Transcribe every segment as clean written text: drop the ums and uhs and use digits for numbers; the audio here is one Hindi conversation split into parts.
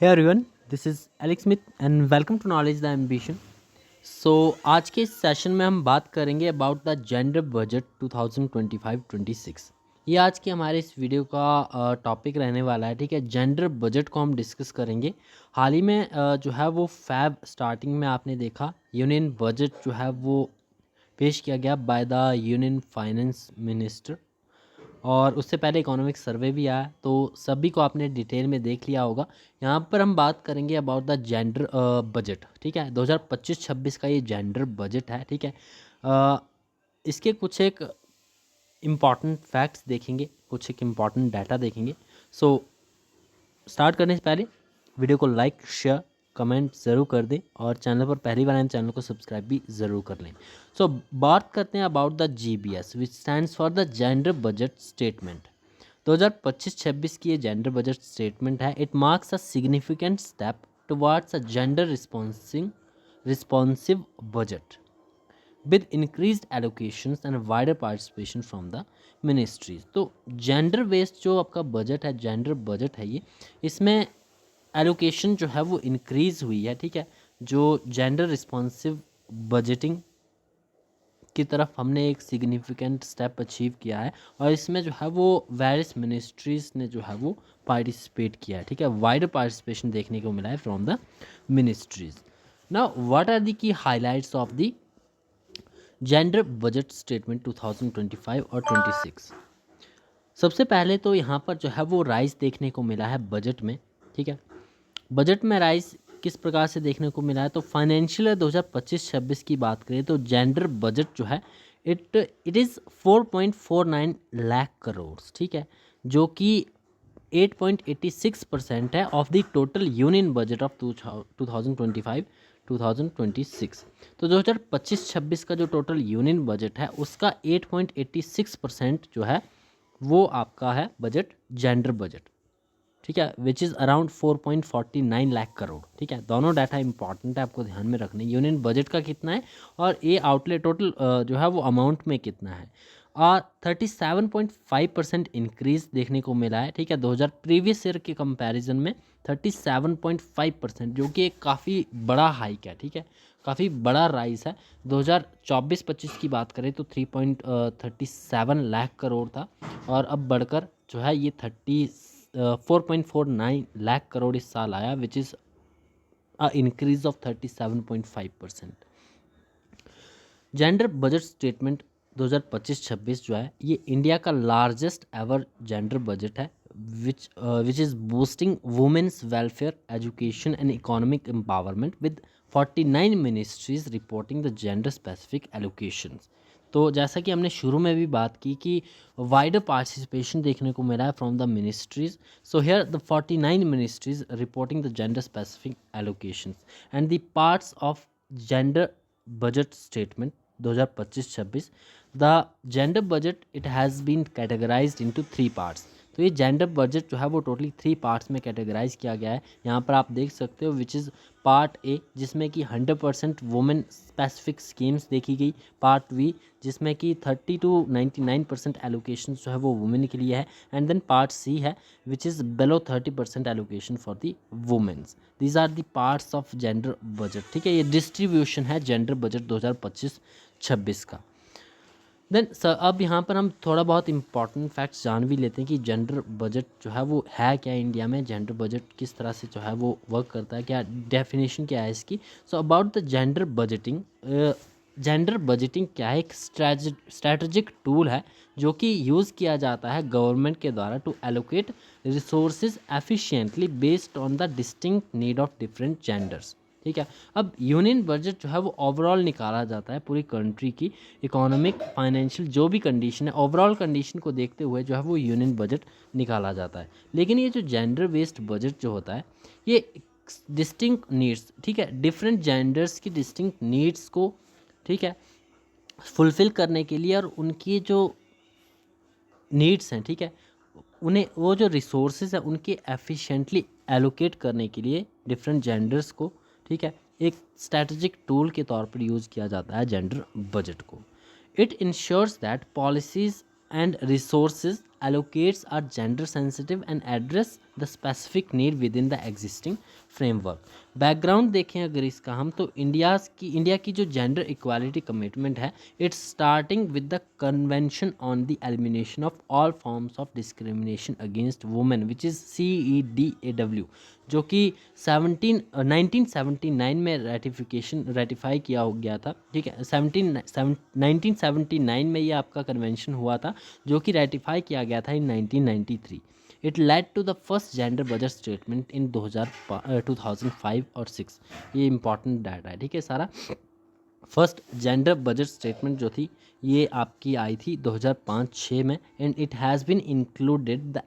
Hey everyone, this is Alex Smith and welcome to Knowledge the Ambition. सो आज के इस सेशन में हम बात करेंगे अबाउट द जेंडर बजट 2025-26। ये आज के हमारे इस वीडियो का टॉपिक रहने वाला है। ठीक है, जेंडर बजट को हम डिस्कस करेंगे। हाल ही में जो है वो फैब स्टार्टिंग में आपने देखा यूनियन बजट जो है वो पेश किया गया by the union finance minister, और उससे पहले इकोनॉमिक सर्वे भी आया, तो सभी को आपने डिटेल में देख लिया होगा। यहाँ पर हम बात करेंगे अबाउट द जेंडर बजट। ठीक है, 2025-26 का ये जेंडर बजट है। ठीक है, अ, इसके कुछ एक इम्पॉर्टेंट फैक्ट्स देखेंगे, कुछ एक इम्पॉर्टेंट डाटा देखेंगे। सो स्टार्ट करने से पहले वीडियो को लाइक शेयर कमेंट ज़रूर कर दें, और चैनल पर पहली बार आए चैनल को सब्सक्राइब भी ज़रूर कर लें। सो बात करते हैं about the GBS which stands for the gender budget statement. 2025-26 की ये जेंडर बजट स्टेटमेंट है। It marks a significant step towards a gender responsive budget with increased allocations and wider participation from the ministries. तो जेंडर बेस्ड जो आपका बजट है, जेंडर बजट है ये, इसमें एलोकेशन जो है वो इंक्रीज़ हुई है। ठीक है, जो जेंडर रिस्पॉन्सिव बजटिंग की तरफ हमने एक सिग्निफिकेंट स्टेप अचीव किया है, और इसमें जो है वो वेरियस मिनिस्ट्रीज़ ने जो है वो पार्टिसिपेट किया है। ठीक है, वाइडर पार्टिसिपेशन देखने को मिला है from the ministries. Now what are the key highlights of the gender budget statement 2025 और 26। सबसे पहले तो यहाँ पर जो है वो राइज देखने को मिला है बजट में। ठीक है, बजट में राइज किस प्रकार से देखने को मिला है, तो फाइनेंशियल 2025-26 की बात करें तो जेंडर बजट जो है इट इज़ 4.49 लाख करोड़। ठीक है, जो कि 8.86% है of the total union budget of 2025-2026। तो 2025-26 का जो टोटल यूनियन बजट है उसका 8.86% जो है वो आपका है बजट, जेंडर बजट। ठीक है, which is around 4.49 lakh crore. ठीक है, दोनों डाटा इंपॉर्टेंट है, आपको ध्यान में रखने। यूनियन बजट का कितना है और ये आउटले टोटल जो है वो अमाउंट में कितना है। 37.5% इंक्रीज देखने को मिला है। ठीक है, 2000 प्रीवियस ईयर के कंपैरिजन में 37.5%, जो कि एक काफ़ी बड़ा हाइक है। ठीक है, काफ़ी बड़ा राइज है। 2024-25 की बात करें तो 3.37 लाख करोड़ था, और अब बढ़कर जो है ये 4.49 लाख करोड़ इस साल आया, which is a increase of 37.5%। Gender budget statement 2025-26 जो है ये इंडिया का लार्जेस्ट एवर जेंडर बजट है, which is boosting women's welfare education and economic empowerment with 49 ministries reporting the gender specific allocations. तो जैसा कि हमने शुरू में भी बात की कि वाइडर पार्टिसिपेशन देखने को मिला है from the ministries. So here the 49 ministries reporting the gender specific allocations and the parts of gender budget statement 2025-26। The gender budget it has been categorised into 3 parts. तो ये जेंडर बजट जो है वो टोटली 3 पार्ट्स में कैटेगराइज किया गया है। यहाँ पर आप देख सकते हो विच इज़ पार्ट ए, जिसमें कि 100% वुमेन स्पेसिफिक स्कीम्स देखी गई। पार्ट बी, जिसमें कि 30 to 99% एलोकेशन जो है वो वुमेन के लिए है। एंड देन पार्ट सी है which is below 30% allocation for the women's. These are the parts of gender budget. ठीक है, ये डिस्ट्रीब्यूशन है जेंडर बजट 2025-26 का। देन अब यहाँ पर हम थोड़ा बहुत इंपॉर्टेंट फैक्ट्स जान भी लेते हैं कि जेंडर बजट जो है वो है क्या इंडिया में, जेंडर बजट किस तरह से जो है वो वर्क करता है, क्या डेफिनेशन क्या है इसकी। So about the gender budgeting, gender budgeting क्या है, एक स्ट्रैटेजिक टूल है जो कि यूज़ किया जाता है गवर्नमेंट के द्वारा to allocate resources efficiently based on the distinct need of different genders. ठीक है, अब यूनियन बजट जो है वो ओवरऑल निकाला जाता है पूरी कंट्री की इकोनॉमिक फाइनेंशियल जो भी कंडीशन है, ओवरऑल कंडीशन को देखते हुए जो है वो यूनियन बजट निकाला जाता है। लेकिन ये जो जेंडर बेस्ड बजट जो होता है ये डिस्टिंक्ट नीड्स, ठीक है, डिफरेंट जेंडर्स की डिस्टिंक्ट नीड्स को, ठीक है, फुलफ़िल करने के लिए, और उनकी जो नीड्स हैं, ठीक है, उन्हें वो जो रिसोर्सेज हैं उनके एफिशिएंटली एलोकेट करने के लिए डिफरेंट जेंडर्स को, ठीक है, एक स्ट्रैटेजिक टूल के तौर पर यूज़ किया जाता है जेंडर बजट को। It ensures that policies and resources allocates are gender sensitive and address the specific need within the existing framework. Background देखें अगर इसका हम, तो इंडिया की जो जेंडर इक्वालिटी कमिटमेंट है, it's starting with the convention on the elimination of all forms of discrimination against women which is CEDAW, जो कि 1979 में रेटिफाई किया हो गया था, ठीक है। 1979 में ये आपका कन्वेंशन हुआ था, जो कि रेटिफाई किया गया था in 1993. It led to the first gender budget statement in 2005 और 6. ये इंपॉर्टेंट डाटा है, ठीक है सारा। फर्स्ट जेंडर बजट स्टेटमेंट जो थी ये आपकी आई थी 2005-6 में, and it has been included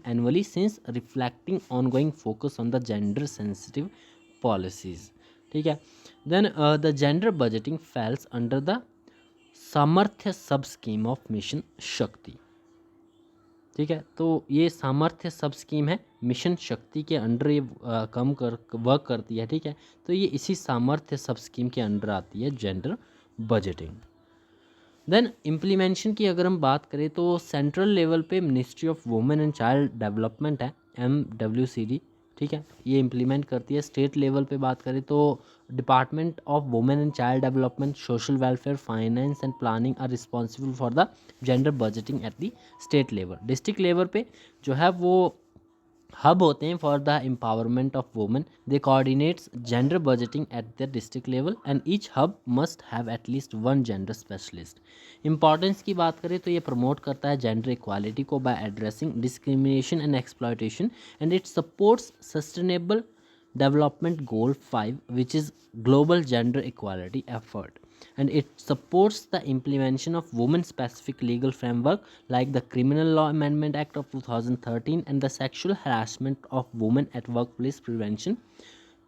annually since reflecting ongoing focus on the gender sensitive policies, ठीक है। Then the gender budgeting falls under the सामर्थ्य सब स्कीम ऑफ मिशन शक्ति, ठीक है। तो ये सामर्थ्य सब स्कीम है, मिशन शक्ति के अंडर ये वर्क करती है, ठीक है। तो ये इसी सामर्थ्य सब स्कीम के अंडर आती है जेंडर बजटिंग। देन इम्प्लीमेंशन की अगर हम बात करें तो सेंट्रल लेवल पे ministry of women and child development है, MWCD, ठीक है, ये इम्प्लीमेंट करती है। स्टेट लेवल पे बात करें तो department of women and child development, social welfare, finance and planning are responsible for the gender budgeting at the state level. District level पे जो है वो हब होते हैं for the empowerment of women, they coordinates gender budgeting at the district level and each hub must have at least one gender specialist. Importance की बात करें तो ये प्रमोट करता है जेंडर इक्वालिटी को by addressing discrimination and exploitation, and it supports sustainable development goal 5 which is global gender equality effort, and it supports the implementation of women specific legal framework like the Criminal Law Amendment Act of 2013 and the Sexual Harassment of Women at Workplace Prevention,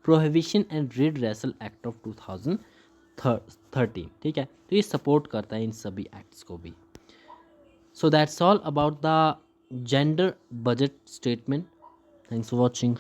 Prohibition and Redressal Act of 2013, ठीक है। तो ये सपोर्ट करता है इन सभी एक्ट्स को भी। So that's all about the gender budget statement. Thanks for watching.